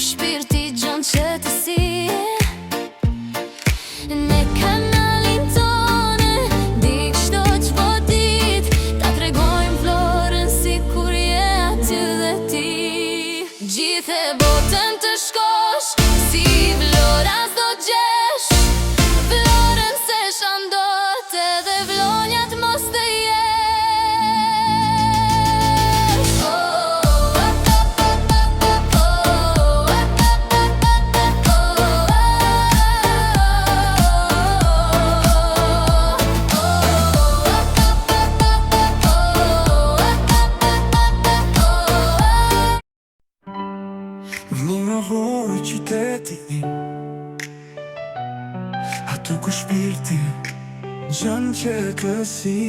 shpirti gjon që të si në kanalin tonë, dik shto qpo dit ta tregojmë Florën si kur je aty dhe ti. Gjithë e botën të shkosh, si Vlora s'do gjesh Florën se shandot edhe vlonjat mos të jesh. Vlora vlorë qyteti im, aty ku shpirti gjon që të si.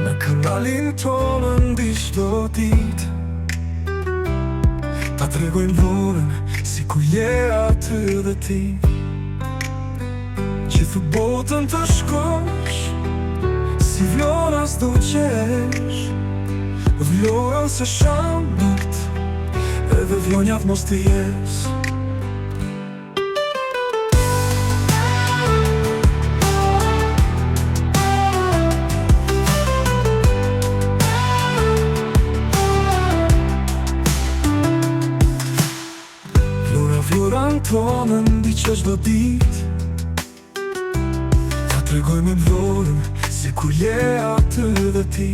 Në kanalin tonë ndiq çdo dit ta tregojmë Vlorën si kur je aty dhe ti. Gjithë botën të shkosh, si Vlora s'do qesh Vlorën se shandot edhe vlonjat mos të jesh. Vlorën tonë ndiq çdo dit ta tregojmë Vlorën si kur je aty dhe ti.